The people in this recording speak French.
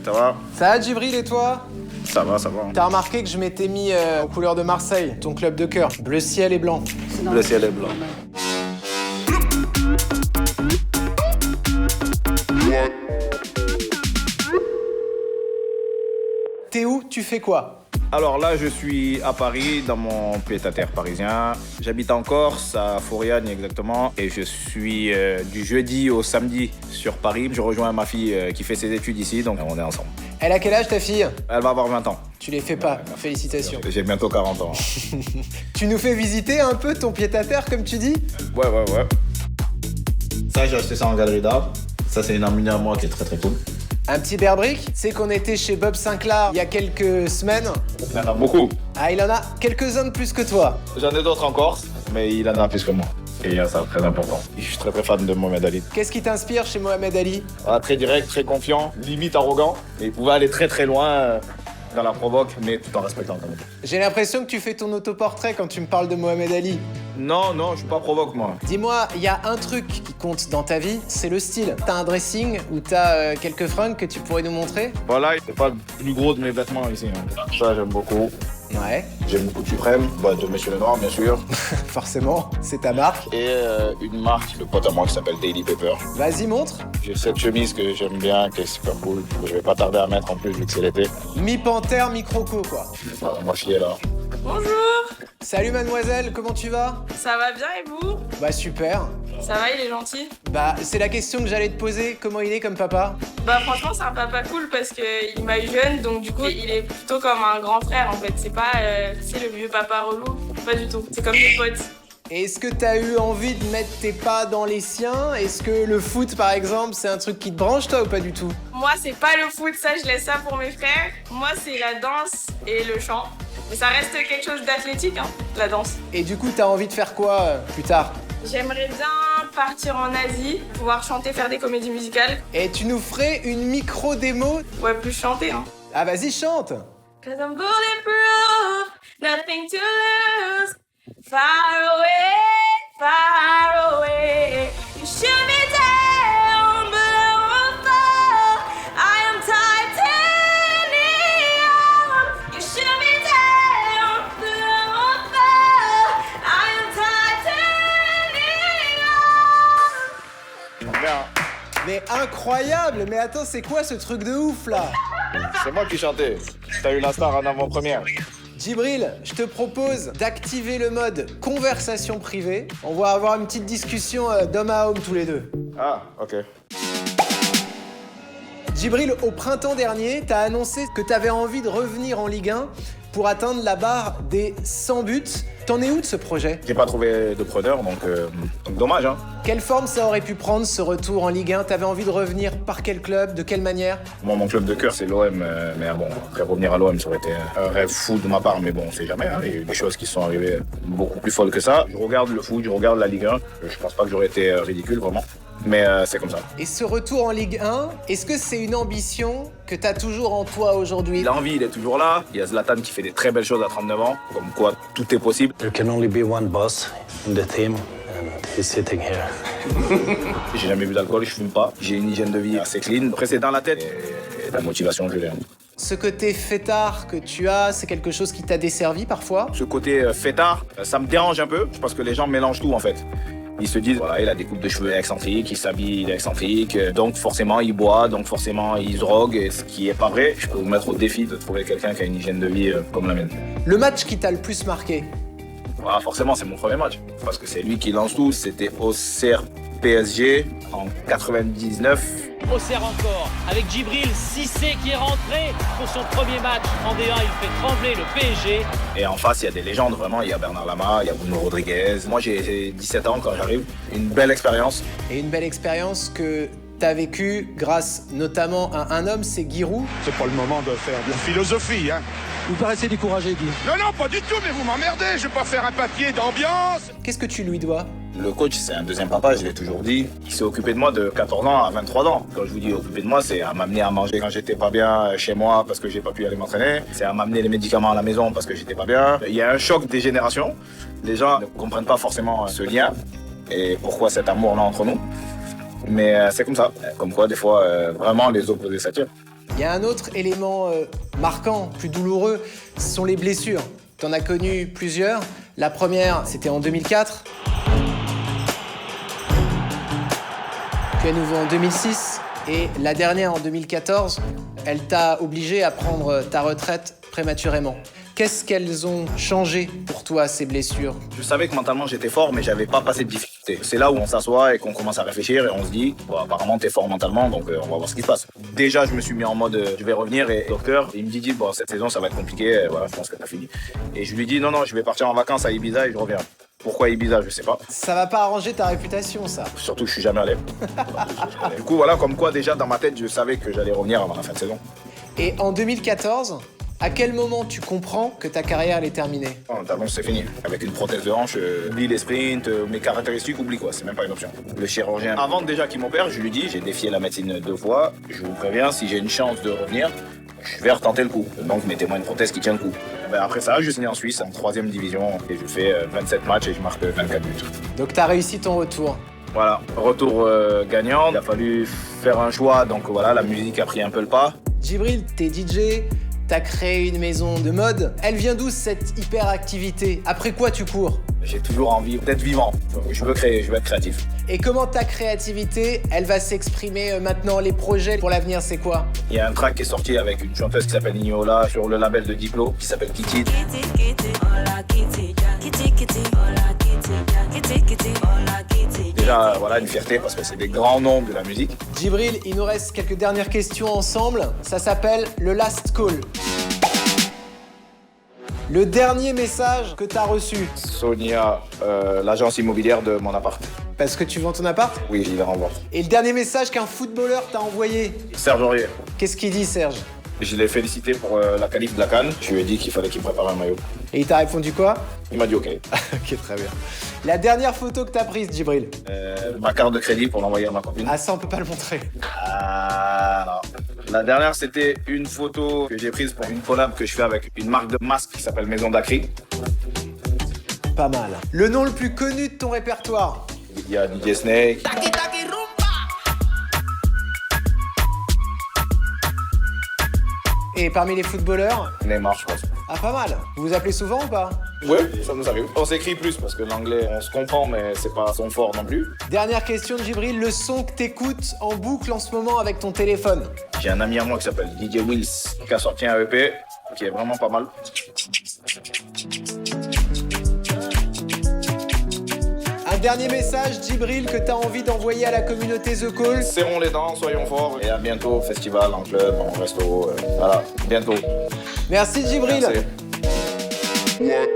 Ça va? Ça va, Djibril, et toi? Ça va. T'as remarqué que je m'étais mis en couleur de Marseille, ton club de cœur. Bleu ciel et blanc. Le ciel est blanc. T'es où? Tu fais quoi? Alors là, je suis à Paris, dans mon pied-à-terre parisien. J'habite en Corse, à Foriagne exactement. Et je suis du jeudi au samedi sur Paris. Je rejoins ma fille qui fait ses études ici, donc on est ensemble. Elle a quel âge, ta fille? Elle va avoir 20 ans. Tu les fais pas, félicitations. J'ai bientôt 40 ans. Tu nous fais visiter un peu ton pied-à-terre, comme tu dis? Ouais. Ça, j'ai acheté ça en galerie d'art. Ça, c'est une amie à moi qui est très cool. Un petit bear brick? C'est qu'on était chez Bob Sinclair il y a quelques semaines. Il y en a beaucoup. Ah, il en a quelques-uns de plus que toi. J'en ai d'autres en Corse, mais il en a plus que moi. Et ça, c'est très important. Je suis très fan de Mohamed Ali. Qu'est-ce qui t'inspire chez Mohamed Ali? Très direct, très confiant, limite arrogant. Et il pouvait aller très loin dans la provoque, mais tout en respectant quand même. J'ai l'impression que tu fais ton autoportrait quand tu me parles de Mohamed Ali. Non, je suis pas provoque, moi. Dis-moi, il y a un truc qui compte dans ta vie, c'est le style. T'as un dressing ou t'as quelques fringues que tu pourrais nous montrer? Voilà, c'est pas le plus gros de mes vêtements ici. Ça, j'aime beaucoup. Ouais. J'aime beaucoup Suprême, de Monsieur Lenoir, bien sûr. Forcément, c'est ta marque. Et une marque de pote à moi qui s'appelle Daily Paper. Vas-y, montre. J'ai cette chemise que j'aime bien, qui est super cool, que je vais pas tarder à mettre en plus vu que c'est l'été. Mi-panthère, mi-croco, quoi. Voilà, ma fille est là. Bonjour. Salut mademoiselle, comment tu vas? Ça va bien et vous? Bah super. Ça va, il est gentil? Bah c'est la question que j'allais te poser, comment il est comme papa? Bah franchement c'est un papa cool parce qu'il m'a eu jeune donc du coup il est plutôt comme un grand frère en fait. C'est pas c'est le vieux papa relou, pas du tout. C'est comme des potes. Et est-ce que t'as eu envie de mettre tes pas dans les siens? Est-ce que le foot par exemple c'est un truc qui te branche toi ou pas du tout? Moi c'est pas le foot, ça je laisse ça pour mes frères. Moi c'est la danse et le chant. Mais ça reste quelque chose d'athlétique, hein, la danse. Et du coup t'as envie de faire quoi plus tard? J'aimerais bien partir en Asie, pouvoir chanter, faire des comédies musicales. Et tu nous ferais une micro-démo? Ouais, plus chanter, hein. Ah vas-y chante! 'Cause I'm bulletproof, nothing to lose. Far away. You shoot me down, but I won't fall. I am titanium. You shoot me down, but I won't fall. I am titanium. Bien. Mais incroyable! Mais attends, c'est quoi ce truc de ouf là? C'est moi qui chantais. T'as eu la star en avant-première. Djibril, je te propose d'activer le mode conversation privée. On va avoir une petite discussion d'homme à homme tous les deux. Ah, ok. Djibril, au printemps dernier, t'as annoncé que t'avais envie de revenir en Ligue 1 pour atteindre la barre des 100 buts. T'en es où de ce projet? J'ai pas trouvé de preneur, donc dommage, hein. Quelle forme ça aurait pu prendre ce retour en Ligue 1? T'avais envie de revenir par quel club? De quelle manière? Moi, mon club de cœur, c'est l'OM, mais bon, après revenir à l'OM, ça aurait été un rêve fou de ma part, mais bon, on sait jamais, hein. Il y a eu des choses qui sont arrivées beaucoup plus folles que ça. Je regarde le foot, je regarde la Ligue 1, je pense pas que j'aurais été ridicule, vraiment. Mais c'est comme ça. Et ce retour en Ligue 1, est-ce que c'est une ambition que t'as toujours en toi aujourd'hui? L'envie, il est toujours là. Il y a Zlatan qui fait des très belles choses à 39 ans, comme quoi tout est possible. There can only be one boss in the team, and he's sitting here. J'ai jamais bu d'alcool, je fume pas. J'ai une hygiène de vie assez clean. Après, c'est dans la tête et la motivation, je l'ai. Ce côté fêtard que tu as, c'est quelque chose qui t'a desservi parfois? Ce côté fêtard, ça me dérange un peu, parce que les gens mélangent tout en fait. Ils se disent, voilà, il a des coupes de cheveux excentriques, il s'habille, il est excentrique, donc forcément il boit, donc forcément il se drogue, et ce qui est pas vrai. Je peux vous mettre au défi de trouver quelqu'un qui a une hygiène de vie comme la mienne. Le match qui t'a le plus marqué? Voilà, forcément c'est mon premier match, parce que c'est lui qui lance tout. C'était au CR PSG en 99. Auxerre encore, avec Djibril Cissé qui est rentré pour son premier match en D1, il fait trembler le PSG. Et en face, il y a des légendes, vraiment. Il y a Bernard Lama, il y a Bruno Rodriguez. Moi, j'ai 17 ans quand j'arrive. Une belle expérience. Et une belle expérience que t'as vécue grâce notamment à un homme, c'est Giroud. C'est pas le moment de faire de la philosophie, hein. Vous paraissez découragé, Guy. Non, pas du tout, mais vous m'emmerdez. Je vais pas faire un papier d'ambiance. Qu'est-ce que tu lui dois? Le coach, c'est un deuxième papa, je l'ai toujours dit. Il s'est occupé de moi de 14 ans à 23 ans. Quand je vous dis occupé de moi, c'est à m'amener à manger quand j'étais pas bien chez moi parce que j'ai pas pu aller m'entraîner. C'est à m'amener les médicaments à la maison parce que j'étais pas bien. Il y a un choc des générations. Les gens ne comprennent pas forcément ce lien et pourquoi cet amour-là entre nous. Mais c'est comme ça. Comme quoi, des fois, vraiment, les opposés s'attirent. Il y a un autre élément marquant, plus douloureux, ce sont les blessures. T'en as connu plusieurs. La première, c'était en 2004. Puis à nouveau en 2006. Et la dernière en 2014, elle t'a obligé à prendre ta retraite prématurément. Qu'est-ce qu'elles ont changé pour toi, ces blessures? Je savais que mentalement j'étais fort, mais j'avais pas passé de difficultés. C'est là où on s'assoit et qu'on commence à réfléchir et on se dit, bon, apparemment t'es fort mentalement, donc on va voir ce qui se passe. Déjà, je me suis mis en mode, je vais revenir et le docteur, il me dit, bon, cette saison ça va être compliqué, voilà, je pense que t'as fini. Et je lui dis, non, je vais partir en vacances à Ibiza et je reviens. Pourquoi Ibiza, je sais pas. Ça va pas arranger ta réputation, ça. Surtout que je suis jamais allé. Du coup, voilà, comme quoi déjà dans ma tête, je savais que j'allais revenir avant la fin de saison. Et en 2014, à quel moment tu comprends que ta carrière elle est terminée? Mentalement, c'est fini. Avec une prothèse de hanche, oublie les sprints, mes caractéristiques, oublie quoi, c'est même pas une option. Le chirurgien, avant déjà qu'il m'opère, je lui dis, j'ai défié la médecine 2 fois, je vous préviens, si j'ai une chance de revenir, je vais retenter le coup. Donc mettez-moi une prothèse qui tient le coup. Ben, après ça, je signe en Suisse, en 3e division, et je fais 27 matchs et je marque 24 buts. Donc t'as réussi ton retour. Voilà, retour gagnant, il a fallu faire un choix, donc voilà, la musique a pris un peu le pas. Djibril, t'es DJ, t'as créé une maison de mode. Elle vient d'où cette hyperactivité? Après quoi tu cours? J'ai toujours envie d'être vivant. Je veux créer, je veux être créatif. Et comment ta créativité, elle va s'exprimer maintenant? Les projets pour l'avenir, c'est quoi? Il y a un track qui est sorti avec une chanteuse qui s'appelle Nignola sur le label de Diplo, qui s'appelle Kitty. Déjà, voilà, une fierté parce que c'est des grands noms de la musique. Djibril, il nous reste quelques dernières questions ensemble. Ça s'appelle le last call. Le dernier message que t'as reçu. Sonia, l'agence immobilière de mon appart. Parce que tu vends ton appart? Oui, il la renvoie. Et le dernier message qu'un footballeur t'a envoyé? Serge Aurier. Qu'est-ce qu'il dit, Serge? Je l'ai félicité pour la qualif de la CAN. Je lui ai dit qu'il fallait qu'il prépare un maillot. Et il t'a répondu quoi? Il m'a dit OK. Ok, très bien. La dernière photo que t'as prise, Djibril? Ma carte de crédit pour l'envoyer à ma copine. Ah, ça, on peut pas le montrer. Ah, non. La dernière, c'était une photo que j'ai prise pour une collab que je fais avec une marque de masque qui s'appelle Maison d'Acry. Pas mal. Le nom le plus connu de ton répertoire? Il y a DJ Snake. Et parmi les footballeurs? Neymar, je pense. Ah, pas mal. Vous vous appelez souvent ou pas? Ouais, ça nous arrive. On s'écrit plus parce que l'anglais, on se comprend, mais c'est pas son fort non plus. Dernière question de Djibril, le son que t'écoutes en boucle en ce moment avec ton téléphone? J'ai un ami à moi qui s'appelle DJ Wills, qui a sorti un EP qui est vraiment pas mal. Un dernier message, Djibril, que t'as envie d'envoyer à la communauté The Call? Serrons les dents, soyons forts. Et à bientôt au festival, en club, en resto. Voilà, bientôt. Merci Djibril. Merci.